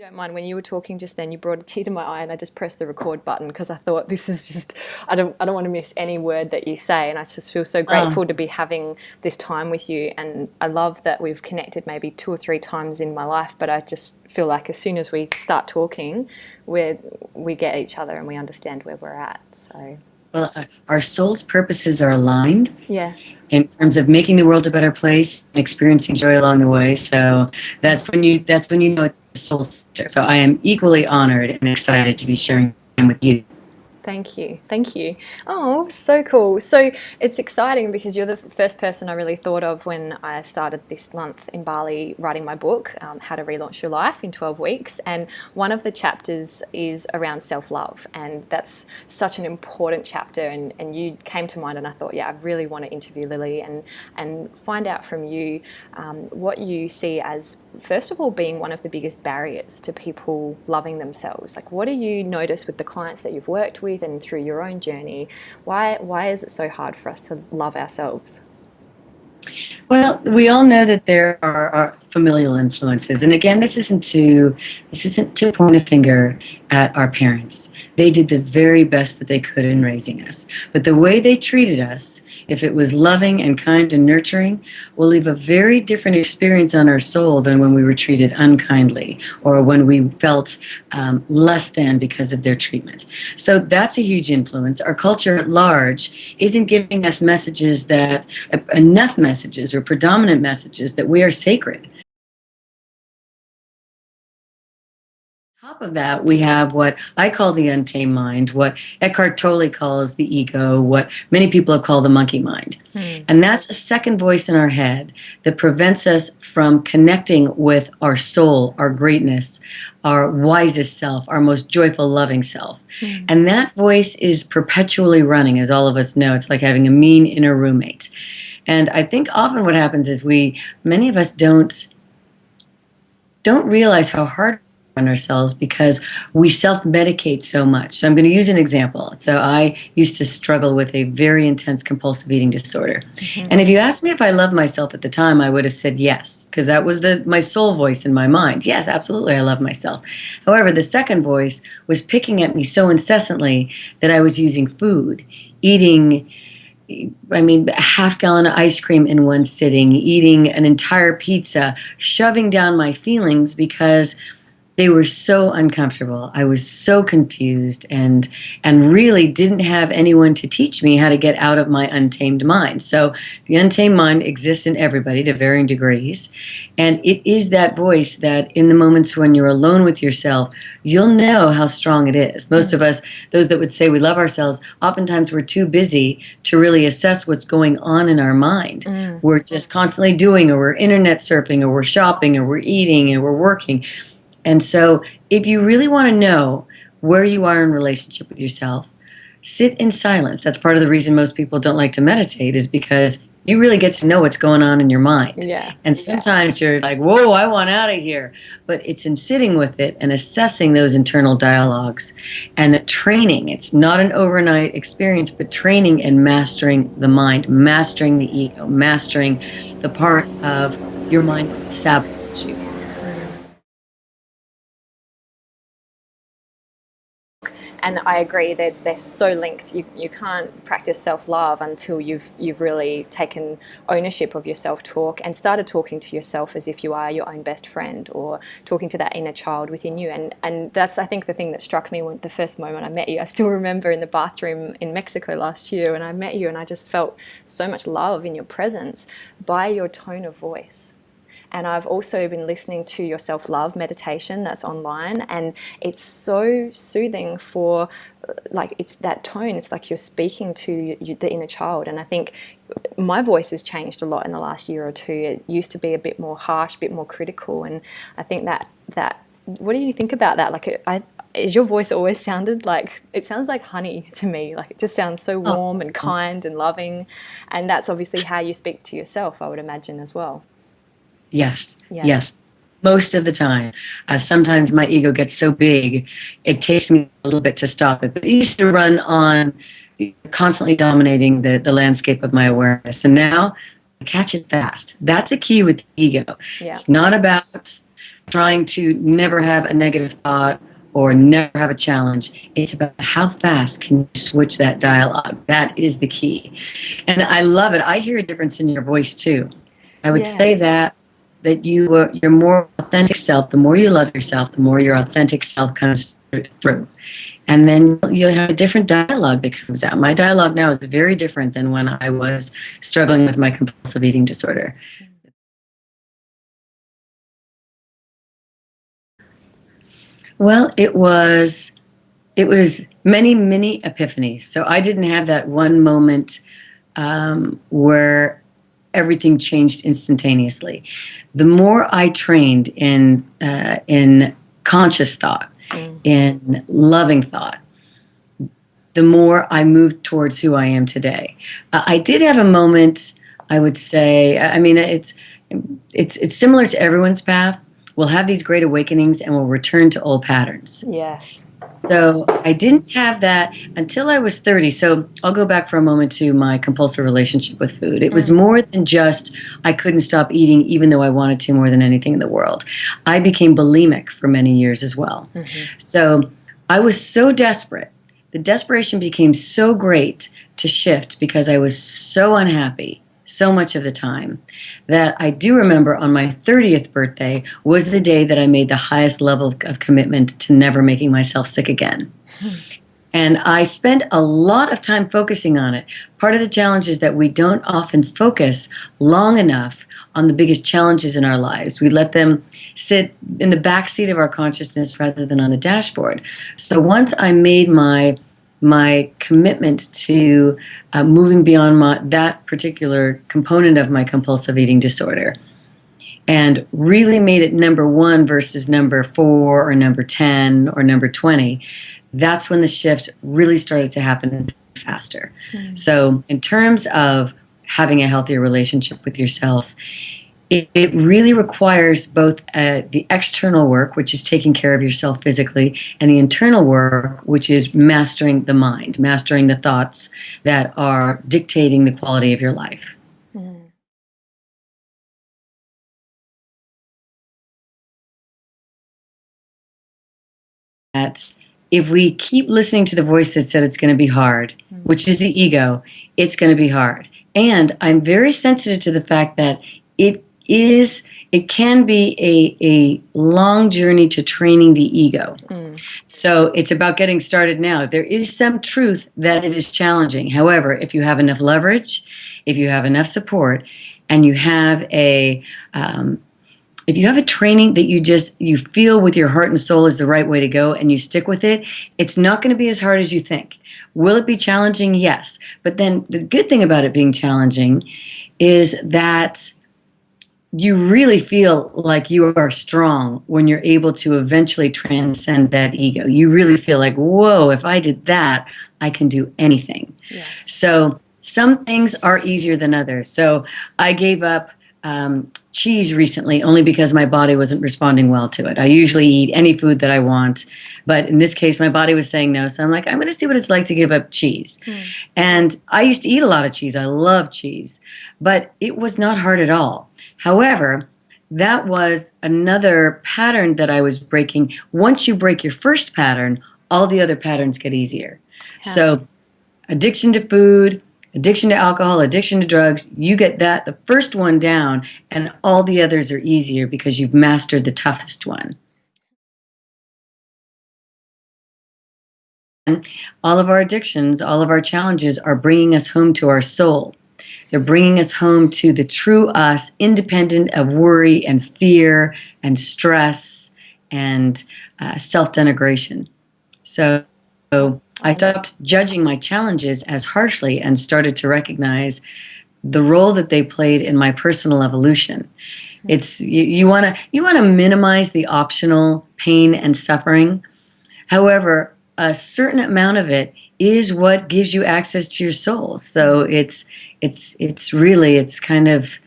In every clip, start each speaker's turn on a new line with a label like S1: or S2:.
S1: don't mind, when you were talking just then, you brought a tear to my eye, and I just pressed the record button because I thought this is just, I don't want to miss any word that you say, and I just feel so
S2: Oh,
S1: grateful to be having this time with you. And I love that we've connected maybe 2 or 3 times in my life, but I just feel like as soon as we start talking, we get each other and we understand where we're at. So
S2: well, our soul's purposes are aligned
S1: yes.
S2: in terms of making the world a better place, experiencing joy along the way. So that's when you know it's the soul's sister. So I am equally honored and excited to be sharing time with you.
S1: Thank you. Thank you. Oh, so cool. So it's exciting because you're the first person I really thought of when I started this month in Bali writing my book, How to Relaunch Your Life in 12 Weeks. And one of the chapters is around self-love. And that's such an important chapter. And you came to mind, and I thought, yeah, I really want to interview Lily and find out from you what you see as, first of all, being one of the biggest barriers to people loving themselves. Like, what do you notice with the clients that you've worked with and through your own journey? Why is it so hard for us to love ourselves?
S2: Well, we all know that there are familial influences, and again, this isn't to point a finger at our parents. They did the very best that they could in raising us, but the way they treated us, if it was loving and kind and nurturing, will leave a very different experience on our soul than when we were treated unkindly or when we felt less than because of their treatment. So that's a huge influence. Our culture at large isn't giving us messages that, enough messages or predominant messages that we are sacred. Top of that, we have what I call the untamed mind, what Eckhart Tolle calls the ego, what many people have called the monkey mind.
S1: Hmm.
S2: And that's a second voice in our head that prevents us from connecting with our soul, our greatness, our wisest self, our most joyful, loving self.
S1: Hmm.
S2: And that voice is perpetually running, as all of us know. It's like having a mean inner roommate. And I think often what happens is many of us don't realize how hard on ourselves because we self-medicate so much. So I'm going to use an example. So I used to struggle with a very intense compulsive eating disorder.
S1: Hmm.
S2: And if you asked me if I loved myself at the time, I would have said yes, because that was my soul voice in my mind. Yes, absolutely, I love myself. However, the second voice was picking at me so incessantly that I was using food, eating, a half gallon of ice cream in one sitting, eating an entire pizza, shoving down my feelings because they were so uncomfortable. I was so confused and really didn't have anyone to teach me how to get out of my untamed mind. So the untamed mind exists in everybody to varying degrees. And it is that voice that in the moments when you're alone with yourself, you'll know how strong it is. Most of us, those that would say we love ourselves, oftentimes we're too busy to really assess what's going on in our mind.
S1: Mm.
S2: We're just constantly doing, or we're internet surfing, or we're shopping, or we're eating, and we're working. And so if you really want to know where you are in relationship with yourself, sit in silence. That's part of the reason most people don't like to meditate, is because you really get to know what's going on in your mind.
S1: Yeah.
S2: And sometimes you're like, whoa, I want out of here. But it's in sitting with it and assessing those internal dialogues and training. It's not an overnight experience, but training and mastering the mind, mastering the ego, mastering the part of your mind that sabotages you.
S1: And I agree that they're so linked. You can't practice self-love until you've really taken ownership of your self-talk and started talking to yourself as if you are your own best friend, or talking to that inner child within you. And that's, I think, the thing that struck me when the first moment I met you. I still remember in the bathroom in Mexico last year when I met you, and I just felt so much love in your presence by your tone of voice. And I've also been listening to your self-love meditation that's online, and it's so soothing for, like, it's that tone. It's like you're speaking to the inner child. And I think my voice has changed a lot in the last year or two. It used to be a bit more harsh, a bit more critical. And I think that what do you think about that? Like, is your voice always sounded like, it sounds like honey to me. Like, it just sounds so
S2: Oh,
S1: warm and kind and loving. And that's obviously how you speak to yourself, I would imagine, as well.
S2: yes,
S1: Yeah.
S2: yes. Most of the time. Sometimes my ego gets so big, it takes me a little bit to stop it. But it used to run on constantly dominating the landscape of my awareness. And now I catch it fast. That's the key with the ego.
S1: Yeah.
S2: It's not about trying to never have a negative thought or never have a challenge. It's about how fast can you switch that dialogue. That is the key. And I love it. I hear a difference in your voice too. I would say that your more authentic self, the more you love yourself, the more your authentic self comes through. And then you'll have a different dialogue that comes out. My dialogue now is very different than when I was struggling with my compulsive eating disorder. Well, it was many, many epiphanies. So I didn't have that one moment where everything changed instantaneously. The more I trained in conscious thought, in loving thought, the more I moved towards who I am today. I did have a moment, I would say, I mean, it's similar to everyone's path. We'll have these great awakenings and we'll return to old patterns.
S1: Yes.
S2: So I didn't have that until I was 30. So I'll go back for a moment to my compulsive relationship with food. It was more than just I couldn't stop eating even though I wanted to more than anything in the world. I became bulimic for many years as well. So I was so desperate. The desperation became so great to shift because I was so unhappy so much of the time that I do remember on my 30th birthday was the day that I made the highest level of commitment to never making myself sick again. And I spent a lot of time focusing on it. Part of the challenge is that we don't often focus long enough on the biggest challenges in our lives. We let them sit in the back seat of our consciousness rather than on the dashboard. So once I made my commitment to moving beyond that particular component of my compulsive eating disorder and really made it number 1 versus number 4 or number 10 or number 20, that's when the shift really started to happen faster. So in terms of having a healthier relationship with yourself, it really requires both the external work, which is taking care of yourself physically, and the internal work, which is mastering the mind, mastering the thoughts that are dictating the quality of your life. That if we keep listening to the voice that said it's going to be hard, which is the ego, it's going to be hard. And I'm very sensitive to the fact that it can be a long journey to training the ego. So it's about getting started now. There is some truth that it is challenging. However, if you have enough leverage, if you have enough support, and you have if you have a training that you feel with your heart and soul is the right way to go and you stick with it, it's not going to be as hard as you think. Will it be challenging? Yes. But then the good thing about it being challenging is that you really feel like you are strong when you're able to eventually transcend that ego. You really feel like, whoa, if I did that, I can do anything. Yes. So some things are easier than others. So I gave up cheese recently only because my body wasn't responding well to it. I usually eat any food that I want, but in this case, my body was saying no. So I'm like, I'm going to see what it's like to give up cheese. And I used to eat a lot of cheese. I love cheese, but it was not hard at all. However, that was another pattern that I was breaking. Once you break your first pattern, all the other patterns get easier. Yeah. So addiction to food, addiction to alcohol, addiction to drugs, you get the first one down, and all the others are easier because you've mastered the toughest one. And all of our addictions, all of our challenges are bringing us home to our soul. They're bringing us home to the true us, independent of worry and fear and stress and self-denigration. So I stopped judging my challenges as harshly and started to recognize the role that they played in my personal evolution. It's you want to minimize the optional pain and suffering. However, a certain amount of it is what gives you access to your soul. So it's kind of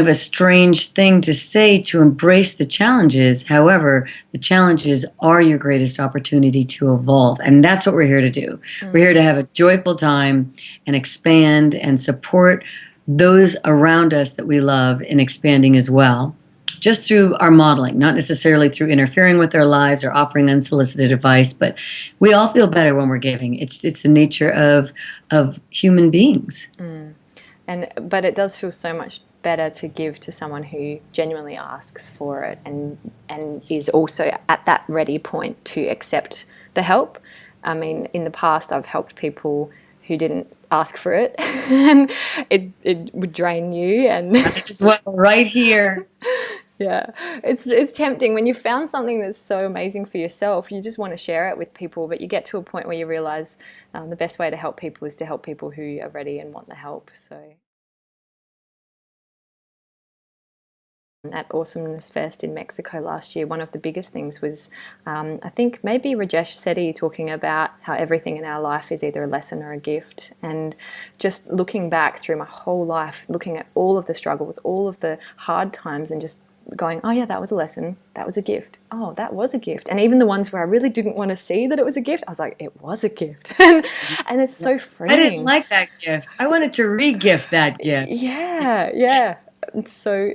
S2: a strange thing to say, to embrace the challenges. However, the challenges are your greatest opportunity to evolve. And that's what we're here to do. We're here to have a joyful time and expand and support those around us that we love in expanding as well. just through our modeling, not necessarily through interfering with their lives or offering unsolicited advice, but we all feel better when we're giving. It's the nature of human beings.
S1: But it does feel so much better to give to someone who genuinely asks for it and is also at that ready point to accept the help. I mean, in the past, I've helped people who didn't ask for it, and it would drain you. And
S2: just right here.
S1: Yeah, it's tempting when you found something that's so amazing for yourself. You just want to share it with people, but you get to a point where you realize the best way to help people is to help people who are ready and want the help. So at Awesomeness Fest in Mexico last year, one of the biggest things was, I think maybe Rajesh Sethi talking about how everything in our life is either a lesson or a gift. And just looking back through my whole life, looking at all of the struggles, all of the hard times, and just going, oh yeah, that was a lesson, that was a gift, oh, that was a gift. And even the ones where I really didn't want to see that it was a gift, I was like, it was a gift. and it's so freeing.
S2: I didn't like that gift. I wanted to re-gift that gift.
S1: Yeah.
S2: Yes.
S1: So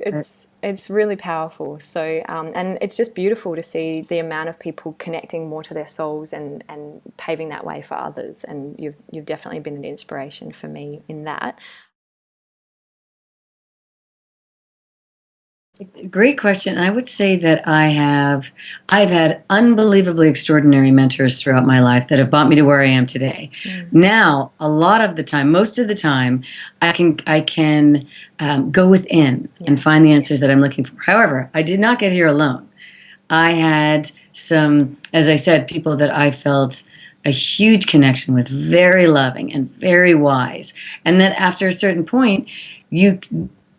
S1: it's really powerful. So and it's just beautiful to see the amount of people connecting more to their souls and paving that way for others. And you've definitely been an inspiration for me in that.
S2: Great question. I would say that I've had unbelievably extraordinary mentors throughout my life that have brought me to where I am today. Now, a lot of the time, most of the time, I can go within and find the answers that I'm looking for. However, I did not get here alone. I had some, as I said, people that I felt a huge connection with, very loving and very wise. And that after a certain point,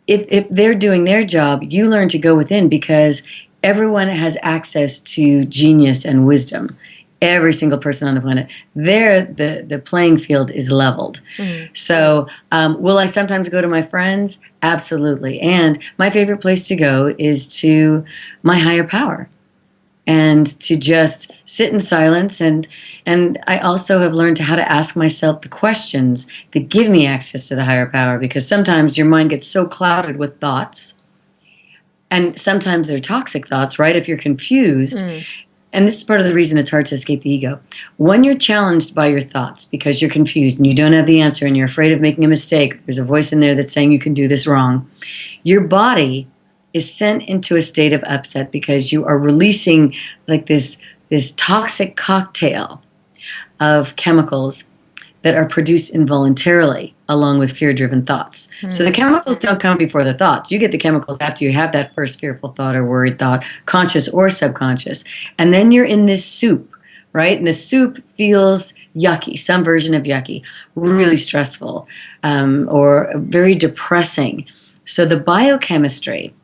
S2: if they're doing their job, you learn to go within, because everyone has access to genius and wisdom. Every single person on the planet. There, the playing field is leveled. So will I sometimes go to my friends? Absolutely. And my favorite place to go is to my higher power, and to just sit in silence. And I also have learned how to ask myself the questions that give me access to the higher power, because sometimes your mind gets so clouded with thoughts, and sometimes they're toxic thoughts, right? If you're confused, and this is part of the reason it's hard to escape the ego. When you're challenged by your thoughts because you're confused and you don't have the answer and you're afraid of making a mistake, there's a voice in there that's saying you can do this wrong, your body is sent into a state of upset because you are releasing like this toxic cocktail of chemicals that are produced involuntarily along with fear-driven thoughts. So the chemicals don't come before the thoughts. You get the chemicals after you have that first fearful thought or worried thought, conscious or subconscious. And then you're in this soup, right? And the soup feels yucky, some version of yucky, really stressful, or very depressing. So the biochemistry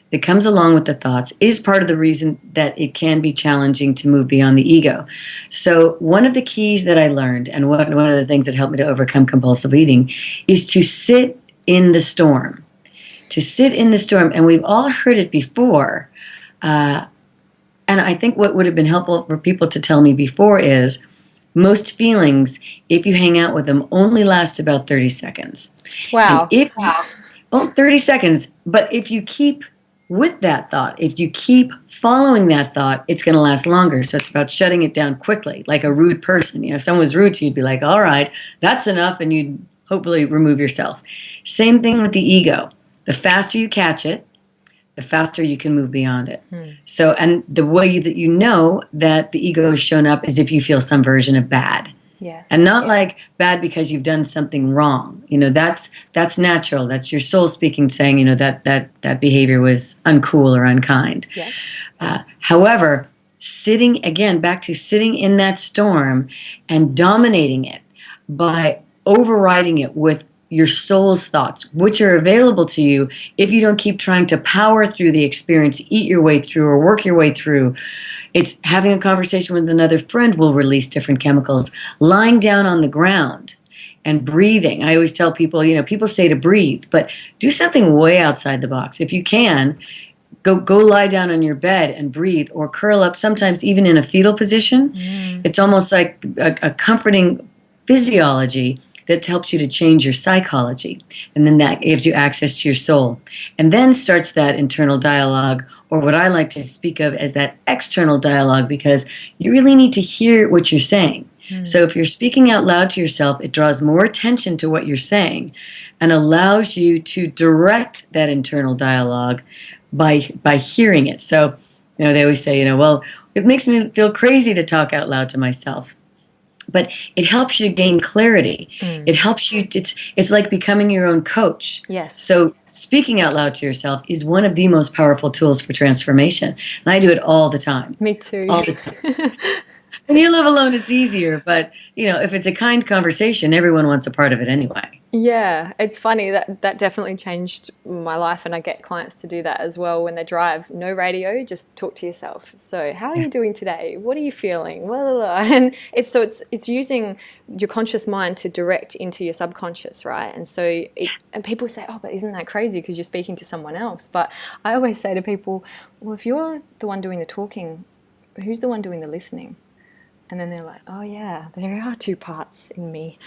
S2: that comes along with the thoughts is part of the reason that it can be challenging to move beyond the ego. So one of the keys that I learned, and one of the things that helped me to overcome compulsive eating, is to sit in the storm. To sit in the storm. And we've all heard it before. And I think what would have been helpful for people to tell me before is most feelings, if you hang out with them, only last about 30 seconds.
S1: Wow.
S2: 30 seconds. But if you keep with that thought, if you keep following that thought, it's going to last longer. So it's about shutting it down quickly, like a rude person. If someone was rude to you, you'd be like, all right, that's enough, and you'd hopefully remove yourself. Same thing with the ego. The faster you catch it, the faster you can move beyond it. So, and the way that you know that the ego has shown up is if you feel some version of bad.
S1: Yes.
S2: And not like bad because you've done something wrong. That's natural. That's your soul speaking, saying, that behavior was uncool or unkind.
S1: Yeah.
S2: However, back to sitting in that storm and dominating it by overriding it with your soul's thoughts, which are available to you if you don't keep trying to power through the experience, eat your way through or work your way through. It's having a conversation with another friend will release different chemicals. Lying down on the ground and breathing. I always tell people, people say to breathe, but do something way outside the box. If you can, go lie down on your bed and breathe, or curl up, sometimes even in a fetal position. It's almost like a comforting physiology that helps you to change your psychology. And then that gives you access to your soul. And then starts that internal dialogue, or what I like to speak of as that external dialogue, because you really need to hear what you're saying. So if you're speaking out loud to yourself, it draws more attention to what you're saying and allows you to direct that internal dialogue by hearing it. So, they always say, well, it makes me feel crazy to talk out loud to myself. But it helps you gain clarity. It helps you, it's like becoming your own coach.
S1: Yes.
S2: So speaking out loud to yourself is one of the most powerful tools for transformation. And I do it all the time.
S1: Me too.
S2: All the time. When you live alone, it's easier. But, if it's a kind conversation, everyone wants a part of it anyway.
S1: Yeah, it's funny that definitely changed my life, and I get clients to do that as well when they drive. No radio, just talk to yourself. So, how are you doing today? What are you feeling? Well, and it's using your conscious mind to direct into your subconscious, right? And so, and people say, "Oh, but isn't that crazy because you're speaking to someone else?" But I always say to people, "Well, if you're the one doing the talking, who's the one doing the listening?" And then they're like, oh yeah, there are two parts in me.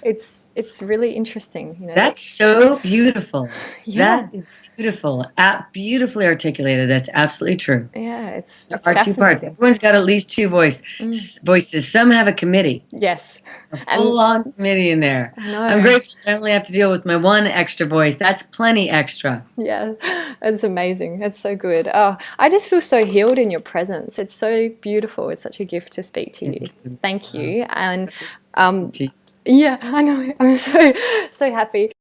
S1: It's really interesting,
S2: That's so beautiful.
S1: Yeah.
S2: That is beautiful. Beautifully articulated. That's absolutely true.
S1: Yeah, it's
S2: There are two parts.
S1: fascinating.
S2: Everyone's got at least two voices. Some have a committee.
S1: Yes.
S2: A full-on committee in there.
S1: I know.
S2: I'm grateful I only have to deal with my one extra voice. That's plenty extra.
S1: Yeah, it's amazing. It's so good. Oh, I just feel so healed in your presence. It's so beautiful. It's such a gift to speak to you. Thank you. And yeah, I know. I'm so happy.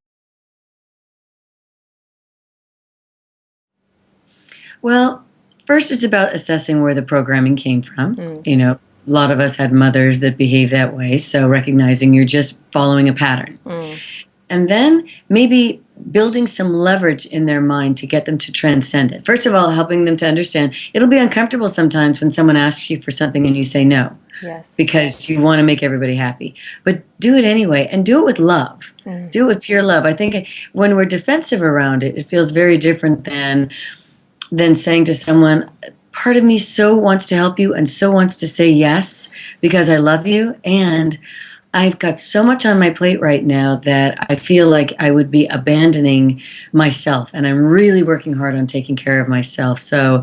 S2: Well, first it's about assessing where the programming came from. A lot of us had mothers that behave that way, so recognizing you're just following a pattern. And then maybe building some leverage in their mind to get them to transcend it. First of all, helping them to understand it'll be uncomfortable sometimes when someone asks you for something and you say no.
S1: Yes.
S2: Because you want to make everybody happy. But do it anyway, and do it with love. Do it with pure love. I think when we're defensive around it, it feels very different than saying to someone, part of me so wants to help you and so wants to say yes because I love you, and I've got so much on my plate right now that I feel like I would be abandoning myself, and I'm really working hard on taking care of myself. So,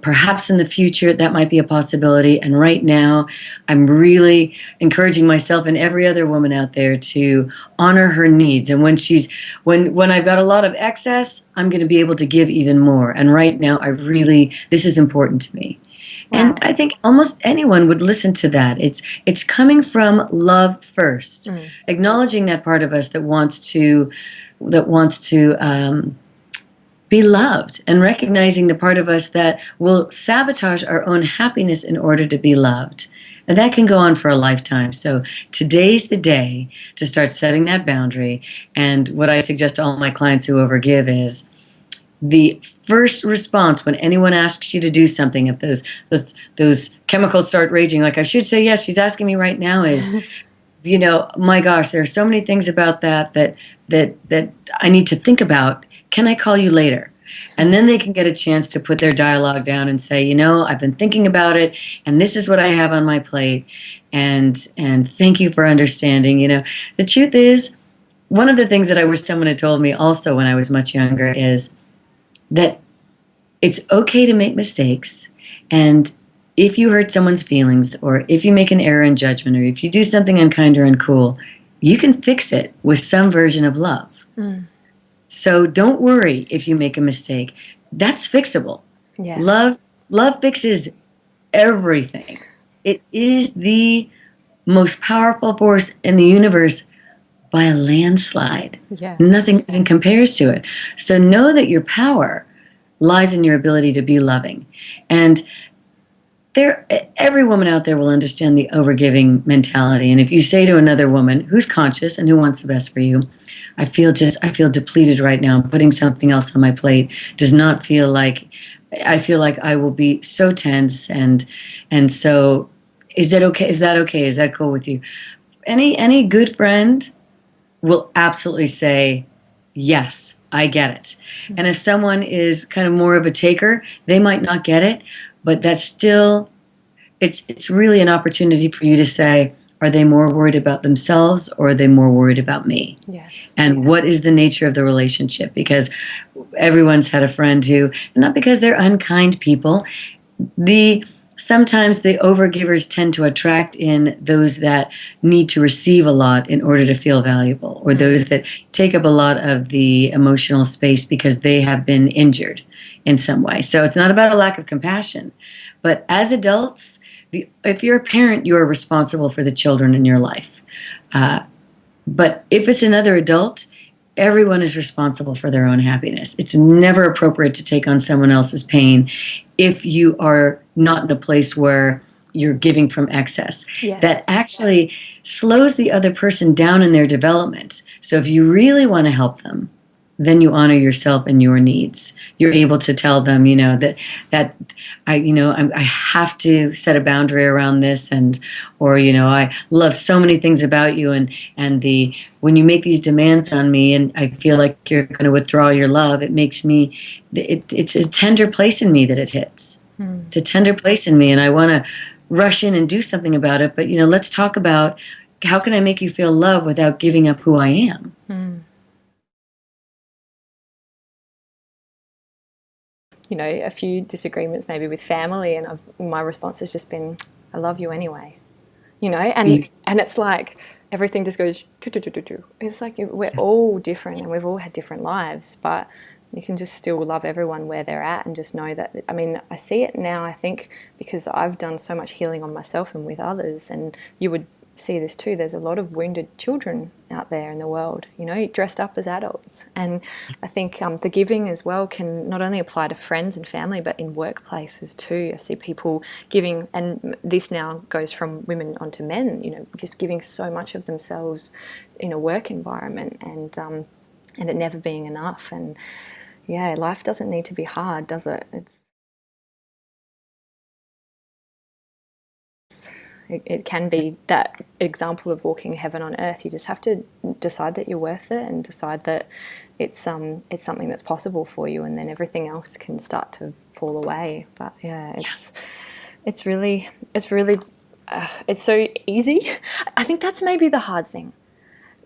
S2: perhaps in the future that might be a possibility. And right now, I'm really encouraging myself and every other woman out there to honor her needs. And when I've got a lot of excess, I'm going to be able to give even more. And right now, this is important to me. Wow. And I think almost anyone would listen to that. It's coming from love first, acknowledging that part of us that wants to be loved, and recognizing the part of us that will sabotage our own happiness in order to be loved. And that can go on for a lifetime. So today's the day to start setting that boundary. And what I suggest to all my clients who overgive is the first response when anyone asks you to do something, if those chemicals start raging, like I should say yes, she's asking me right now, is my gosh, there are so many things about that I need to think about. Can I call you later? And then they can get a chance to put their dialogue down and say, I've been thinking about it, and this is what I have on my plate, and thank you for understanding. The truth is, one of the things that I wish someone had told me also when I was much younger is that it's okay to make mistakes, and if you hurt someone's feelings, or if you make an error in judgment, or if you do something unkind or uncool, you can fix it with some version of love. So don't worry if you make a mistake. That's fixable. Yes. Love fixes everything. It is the most powerful force in the universe by a landslide. Yeah. Nothing even compares to it. So know that your power lies in your ability to be loving. And every woman out there will understand the overgiving mentality. And if you say to another woman who's conscious and who wants the best for you, I feel depleted right now. Putting something else on my plate does not feel like, I feel like I will be so tense. And so is that okay? Is that cool with you? Any good friend will absolutely say, yes, I get it. And if someone is kind of more of a taker, they might not get it, but that's still, it's really an opportunity for you to say, Are they more worried about themselves, or are they more worried about me?
S1: Yes.
S2: And what is the nature of the relationship? Because everyone's had a friend who, not because they're unkind people, sometimes the overgivers tend to attract in those that need to receive a lot in order to feel valuable, or those that take up a lot of the emotional space because they have been injured in some way. So it's not about a lack of compassion, but as adults, if you're a parent, you are responsible for the children in your life. But if it's another adult, everyone is responsible for their own happiness. It's never appropriate to take on someone else's pain if you are not in a place where you're giving from excess.
S1: Yes.
S2: That actually slows the other person down in their development. So if you really want to help them, then you honor yourself and your needs. You're able to tell them, that I have to set a boundary around this, or I love so many things about you, and when you make these demands on me, and I feel like you're going to withdraw your love, it makes me, it's a tender place in me that it hits. It's a tender place in me, and I want to rush in and do something about it. But let's talk about how can I make you feel love without giving up who I am.
S1: A few disagreements maybe with family, and my response has just been, I love you anyway. And it's like everything just goes, it's like we're all different and we've all had different lives, but you can just still love everyone where they're at, and just know that, I see it now, I think, because I've done so much healing on myself and with others, and you would see this too, there's a lot of wounded children out there in the world, dressed up as adults. And I think the giving as well can not only apply to friends and family, but in workplaces too. I see people giving, and this now goes from women onto men, just giving so much of themselves in a work environment, and it never being enough. And yeah, life doesn't need to be hard, does it? It can be that example of walking heaven on earth. You just have to decide that you're worth it, and decide that it's something that's possible for you, and then everything else can start to fall away. But yeah, it's really it's so easy. I think that's maybe the hard thing.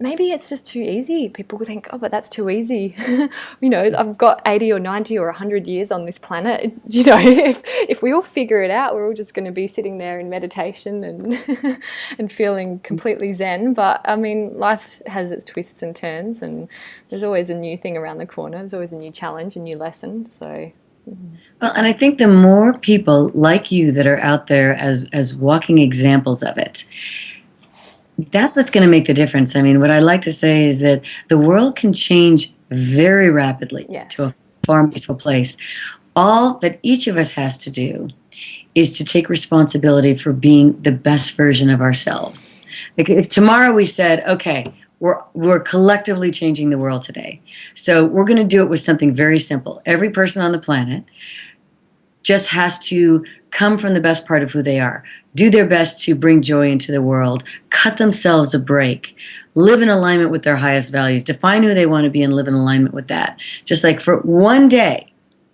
S1: Maybe it's just too easy. People think, oh, but that's too easy. I've got 80 or 90 or 100 years on this planet. If we all figure it out, we're all just going to be sitting there in meditation and and feeling completely zen. But life has its twists and turns, and there's always a new thing around the corner. There's always a new challenge, a new lesson. So.
S2: Well, and I think the more people like you that are out there as walking examples of it, that's what's going to make the difference. What I like to say is that the world can change very rapidly to a far more beautiful place. All that each of us has to do is to take responsibility for being the best version of ourselves. Like if tomorrow we said, okay, we're collectively changing the world today, so we're going to do it with something very simple. Every person on the planet just has to come from the best part of who they are, do their best to bring joy into the world, cut themselves a break, live in alignment with their highest values, define who they want to be and live in alignment with that. Just like for one day,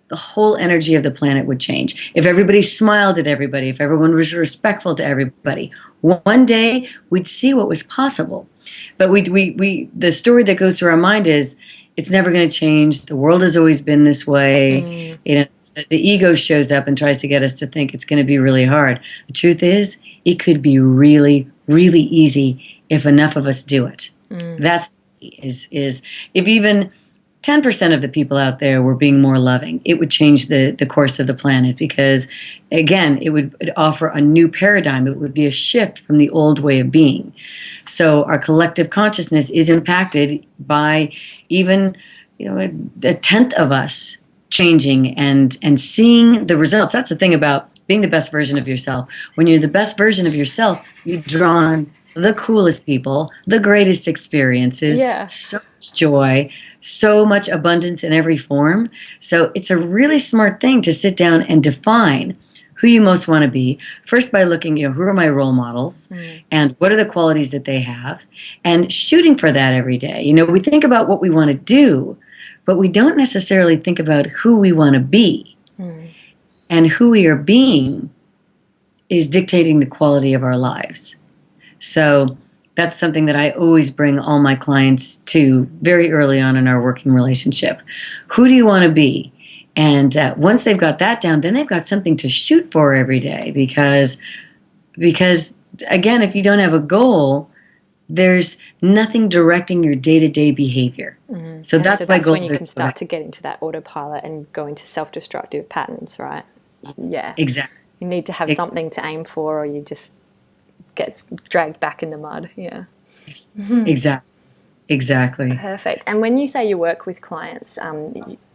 S2: the whole energy of the planet would change. If everybody smiled at everybody, if everyone was respectful to everybody, one day we'd see what was possible. But the story that goes through our mind is, it's never going to change. The world has always been this way. The ego shows up and tries to get us to think it's going to be really hard. The truth is, it could be really, really easy if enough of us do it. That's is if even 10% of the people out there were being more loving, it would change the course of the planet, because, again, it would offer a new paradigm. It would be a shift from the old way of being. So our collective consciousness is impacted by even a tenth of us changing and seeing the results. That's the thing about being the best version of yourself. When you're the best version of yourself, you draw on the coolest people, the greatest experiences, so much joy, so much abundance in every form. So it's a really smart thing to sit down and define who you most want to be, first by looking, who are my role models, and what are the qualities that they have, and shooting for that every day. We think about what we want to do, but we don't necessarily think about who we want to be. And who we are being is dictating the quality of our lives. So that's something that I always bring all my clients to very early on in our working relationship. Who do you want to be? And once they've got that down, then they've got something to shoot for every day because again, if you don't have a goal, there's nothing directing your day-to-day behavior.
S1: Mm-hmm.
S2: So
S1: that's
S2: goals
S1: when you can start to get into that autopilot and go into self-destructive patterns, right? Yeah.
S2: Exactly.
S1: You need to have something to aim for, or you just get dragged back in the mud. Yeah.
S2: Exactly.
S1: Perfect. And when you say you work with clients,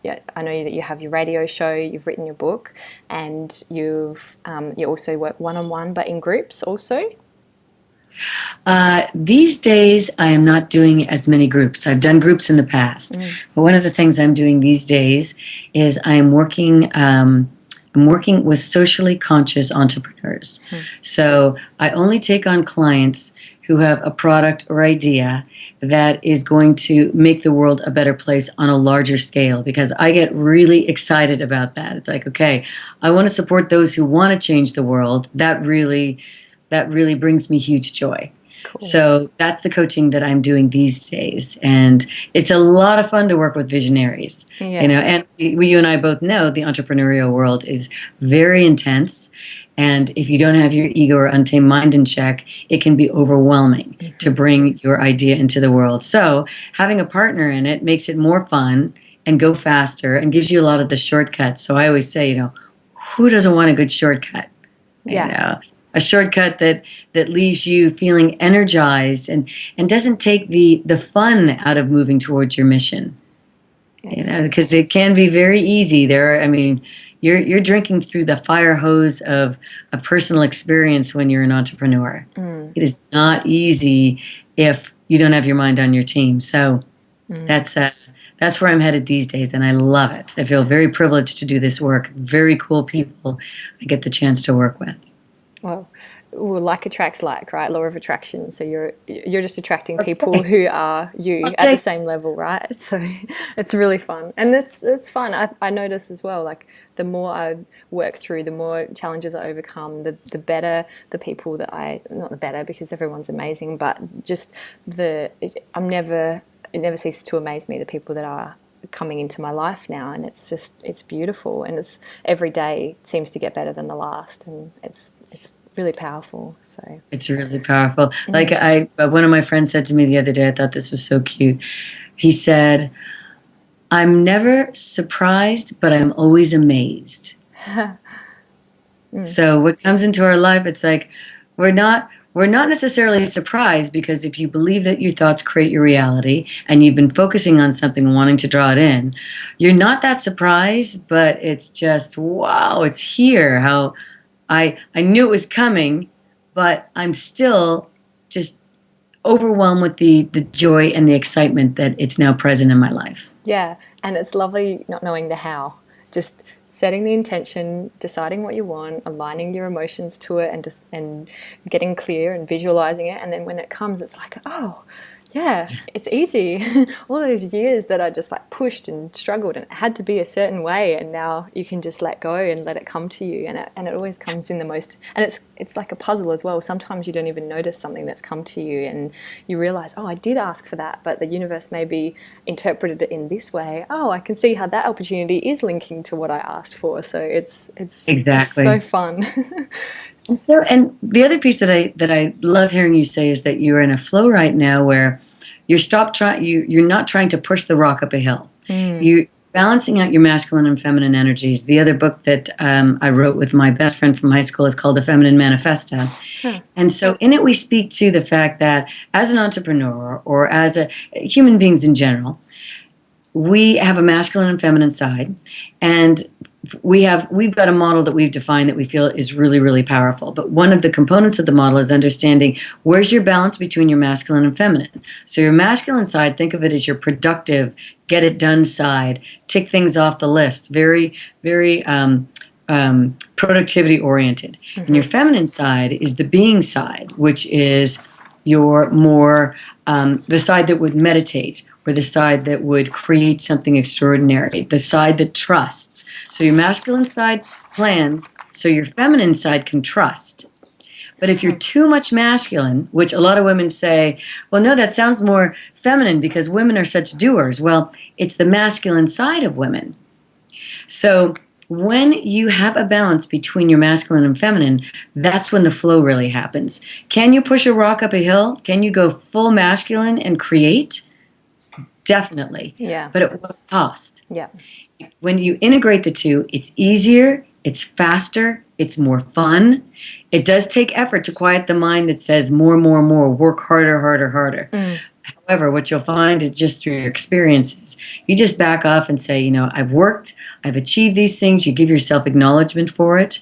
S1: yeah, I know that you have your radio show, you've written your book, and you also work one-on-one, but in groups also.
S2: These days, I am not doing as many groups. I've done groups in the past, but one of the things I'm doing these days is I'm working with socially conscious entrepreneurs. So I only take on clients who have a product or idea that is going to make the world a better place on a larger scale, because I get really excited about that. It's like, okay, I want to support those who want to change the world. That really brings me huge joy. Cool. So that's the coaching that I'm doing these days, and it's a lot of fun to work with visionaries. Yeah. And you and I both know the entrepreneurial world is very intense, and if you don't have your ego or untamed mind in check, it can be overwhelming to bring your idea into the world. So having a partner in it makes it more fun and go faster and gives you a lot of the shortcuts. So I always say, who doesn't want a good shortcut? Yeah. A shortcut that leaves you feeling energized and doesn't take the fun out of moving towards your mission. Because it can be very easy. You're drinking through the fire hose of a personal experience when you're an entrepreneur. It is not easy if you don't have your mind on your team. So that's where I'm headed these days, and I love it. I feel very privileged to do this work. Very cool people I get the chance to work with.
S1: Well, like attracts like, right? Law of attraction. So you're just attracting people who are you at the same level, right? So it's really fun, and it's fun. I notice as well. Like the more I work through, the more challenges I overcome, the better the people that not the better because everyone's amazing, but just it never ceases to amaze me the people that are coming into my life now, and it's beautiful, and it's every day seems to get better than the last, and it's really powerful. So
S2: it's really powerful. Like one of my friends said to me the other day, I thought this was so cute. He said, "I'm never surprised, but I'm always amazed." So what comes into our life, it's like we're not necessarily surprised, because if you believe that your thoughts create your reality and you've been focusing on something and wanting to draw it in, you're not that surprised, but it's just, wow, it's here. How I knew it was coming, but I'm still just overwhelmed with the joy and the excitement that it's now present in my life.
S1: Yeah, and it's lovely not knowing the how. Just setting the intention, deciding what you want, aligning your emotions to it, and getting clear and visualizing it. And then when it comes, it's like, oh, yeah, it's easy. All those years that I just like pushed and struggled and it had to be a certain way, and now you can just let go and let it come to you, and it always comes in the most. And it's like a puzzle as well. Sometimes you don't even notice something that's come to you, and you realize, oh, I did ask for that, but the universe maybe interpreted it in this way. Oh, I can see how that opportunity is linking to what I asked for. So it's exactly so fun.
S2: So, and the other piece that I love hearing you say is that you're in a flow right now where you're not trying to push the rock up a hill. You're balancing out your masculine and feminine energies. The other book that I wrote with my best friend from high school is called The Feminine Manifesto. And so in it we speak to the fact that as an entrepreneur or as human beings in general, we have a masculine and feminine side, and we've got a model that we've defined that we feel is really, really powerful. But one of the components of the model is understanding where's your balance between your masculine and feminine. So your masculine side, think of it as your productive, get it done side, tick things off the list, very, very productivity oriented. And your feminine side is the being side, which is your more the side that would meditate, or the side that would create something extraordinary, the side that trusts. So your masculine side plans, so your feminine side can trust. But if you're too much masculine, which a lot of women say, well, no, that sounds more feminine because women are such doers. Well, it's the masculine side of women. So when you have a balance between your masculine and feminine, that's when the flow really happens. Can you push a rock up a hill? Can you go full masculine and create? Definitely.
S1: Yeah.
S2: But at what cost?
S1: Yeah.
S2: When you integrate the two, it's easier, it's faster, it's more fun. It does take effort to quiet the mind that says more, work harder, harder, harder. However, what you'll find is just through your experiences, you just back off and say, I've worked, I've achieved these things. You give yourself acknowledgement for it.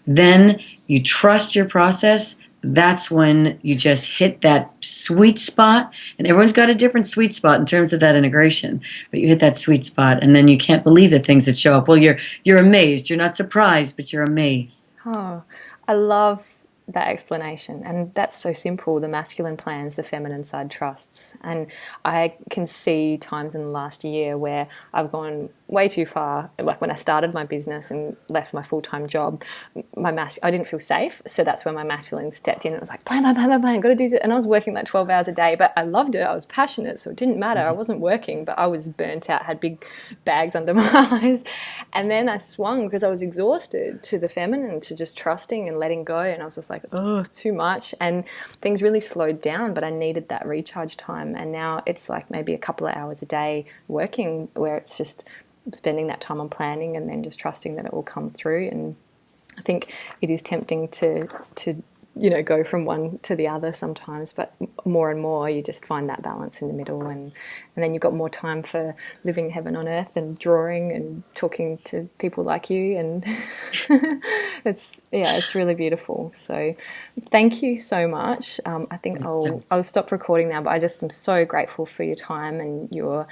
S2: Then you trust your process. That's when you just hit that sweet spot. And everyone's got a different sweet spot in terms of that integration. But you hit that sweet spot, and then you can't believe the things that show up. Well, you're amazed. You're not surprised, but you're amazed.
S1: Oh, I love that explanation, and that's so simple. The masculine plans, the feminine side trusts. And I can see times in the last year where I've gone way too far. Like when I started my business and left my full-time job, I didn't feel safe, so that's when my masculine stepped in and was like, plan, got to do this. And I was working like 12 hours a day, but I loved it. I was passionate, so it didn't matter. I wasn't working, but I was burnt out, had big bags under my eyes. And then I swung because I was exhausted to the feminine, to just trusting and letting go. And I was just like, oh, too much. And things really slowed down, but I needed that recharge time. And now it's like maybe a couple of hours a day working, where it's just spending that time on planning and then just trusting that it will come through. And I think it is tempting to go from one to the other sometimes, but more and more you just find that balance in the middle, and then you've got more time for living heaven on earth and drawing and talking to people like you, and it's really beautiful. So thank you so much. I think I'll stop recording now, but I just am so grateful for your time and your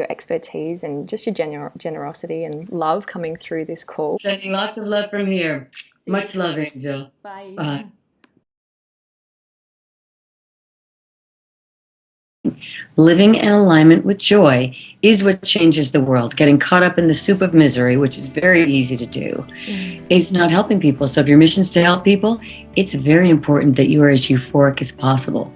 S1: expertise and just your generosity and love coming through this call.
S2: Sending lots of love from here. Much love, Angel.
S1: Bye.
S2: Bye. Living in alignment with joy is what changes the world. Getting caught up in the soup of misery, which is very easy to do, is not helping people. So if your mission is to help people, it's very important that you are as euphoric as possible.